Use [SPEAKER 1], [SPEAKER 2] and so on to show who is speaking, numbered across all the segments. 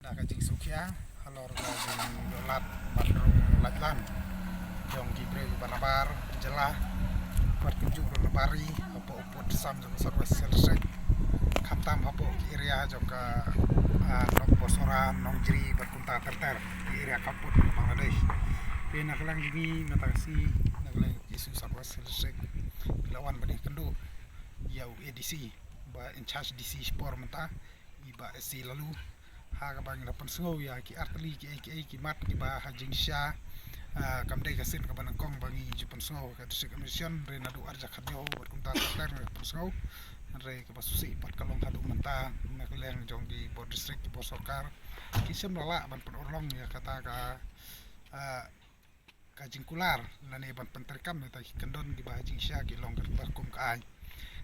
[SPEAKER 1] Kajing Sukia, halor kajing dolat bandrung latlan, jong gibre banabar jelah, pertunjuk lebari, apa uput sam jong sarwes selsek, kamtam apa area jong ka nok bosoran nong jiri berkunta terter di area kaput Bangladesh. Tapi nakalang gini matasi nakalang isu sarwes selsek lawan bani kendu, yau edisi ba in charge DC sport mentah, iba SC lalu. Ha kabang lapan sengaw ya ki artli ki mat ki ba hajing sya kamdai kasin ka banang kong bangi jupan sengaw ka disik mission re nadu arja khadyo ber kumta ter pan sengaw re ka basusi pat kalong hadu menta nakleng jong di bod district ki bo sarkar ki sem lala ban pan orlong ya kata ka ka jingkular lane ban penterkam ta kendon di ba hajing sya ki long ka kum ka ai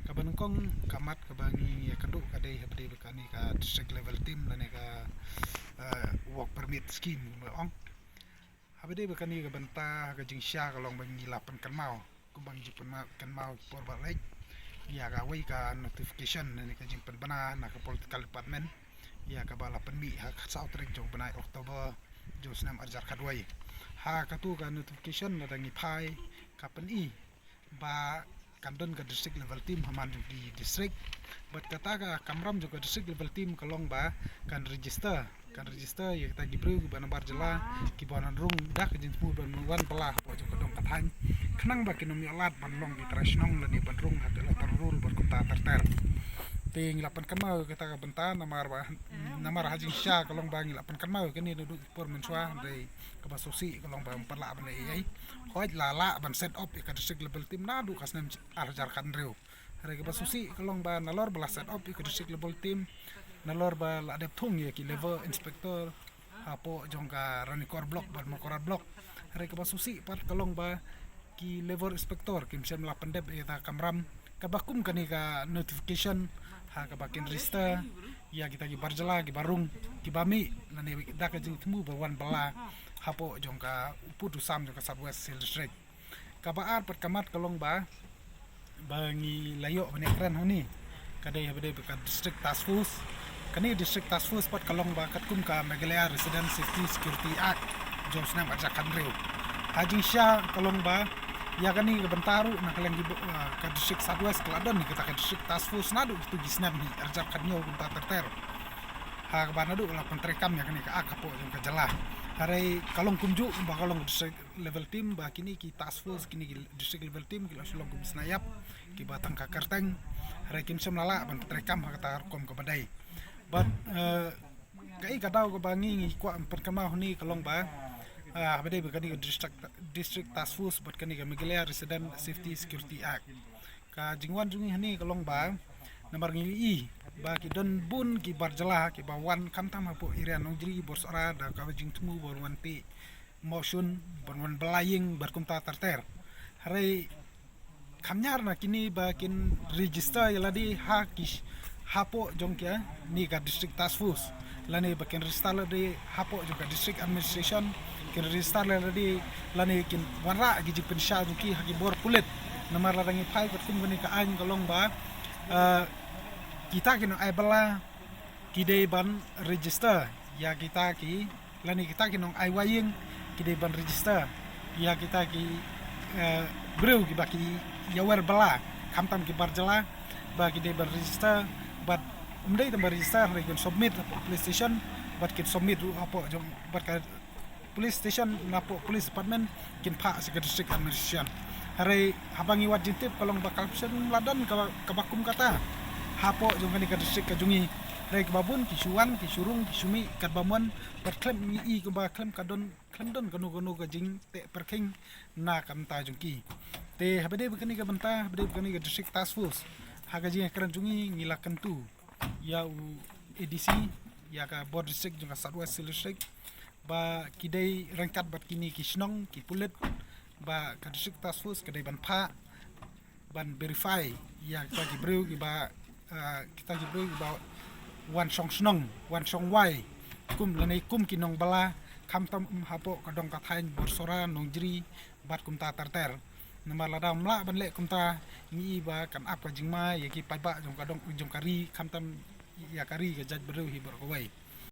[SPEAKER 1] kabanengkong kamat kabangi keduk kadai habde bekani ka district level team lane ka work permit scheme ong habde bekani ka benta ka jingsya kalong bangi lapan kan mau kubang jipen kan mau por balai ya ka wei ka notification lane ka jimpen bana na ka political department ya ka bala penmi ha south ring jong benai Oktober jo snam arjar kadwai ha ka tu ka notification na dangi phai ka pen I ba kandon ka district level team haman di district but kata ka kamram juga district level team kalong ba kan register ya kita gibru ba nambar jela ki banan rung dah ke jin semua ban wan pelah po juga dong katang kenang ba kinom yolat ban long di trasnong lani ban rung hat la tarul ber kota terter ting lapan kan mau kata ka benta namar hajing sya kalong bangi lapan kan mau kini duduk por menswa dari kabasosi kalong ba perla ban ai hoj lala ban set up ka district level team nadu kasnem arjar kan reu hari kabasosi kalong ba nalor bala set up ka district level team nalor ba la adep thung ya ki level inspector apo jongka ranikor block ban makorat block hari kabasosi pat kalong ba ki level inspector kim sem la pendep eta kamram kabakum kani ka notification ha kabakin register ya kita ki barjala ki barung ki bami nani da ka jing temu bawan bala hapo jongka uputu sam jongka southwest sil district kabaar pat kamat kalong ba bangi layo benekran honi kadai habde ka district task force kani district task force pat kalong ba katkum ka Meghalaya resident safety security act josnam aja kanreu hajing sya kalong ba ya kani ke bentaru na kaleng di ka district southwest keladon ni kita ka district task force nadu itu gisnam ni arjar kanyo kunta terter ha ka banadu la pentrekam ya kani ka akapo jong ka jala hari kalong kumju ba kalong district level team ba kini ki task force kini ki district level team ki langsung kum snayap ki batang ka kerteng hari kim sem lala ban pentrekam ha kata kom ka badai but kai kadau ka bangi kwa perkama ni kalong ba habde bekani district task force but kani ka Meghalaya resident safety security act ka jingwan jungi hani kalong ba namar ngi I ba ki don bun ki barjala ki ba wan kamtam hapo area nong jiri borsara da ka jing temu bor wan pi motion bor wan belaying berkumta terter hari kamnyar na kini ba kin register yaladi ha ki hapo jongkya ni ka district task force lani ba kin register ladi hapo jongka district administration kin register ladi lani kin wanra gi pensya ki haki bor kulit namar ladangi phai katum gani ka an kalong ba kita kino ai bala kidei ban register ya kita ki lani kita kino ai waying kidei ban register ya kita ki breu ki baki yawer bala kamtam ki barjala ba kidei ban register but umdai tambah register rekon submit police station but kin submit apa jom but police station napo police department kin pa sa district administration hari habangi wat jintip kalong bakal pesen ladan ka bakum kata hapo jong kani ka district ka jungi rek babun ki suwan ki surung ki sumi kat bamon per klem I ko ba klem kadon klemdon kanu ka jing te perking na kamta jungki te habde bekani ka benta habde bekani ka district task force haga jing kran jungi ngilakan tu ya edisi ya ka board district jong ka southwest district ba kidai rangkat bat kini kisnong ki pulit ba ka district task force kadai ban pha ban verify ya kita gibreu ki ba kita gibreu ba wan song snong wan song wai kum lanai kum kinong bala kamtam hapo kadong kathain borsora nongjri bat kumta terter nama ladam la ban le kumta ni ba kan apa jingma ya ki pai ba jong kadong jong kari kamtam ya kari ka jaj bereu hi ber kawai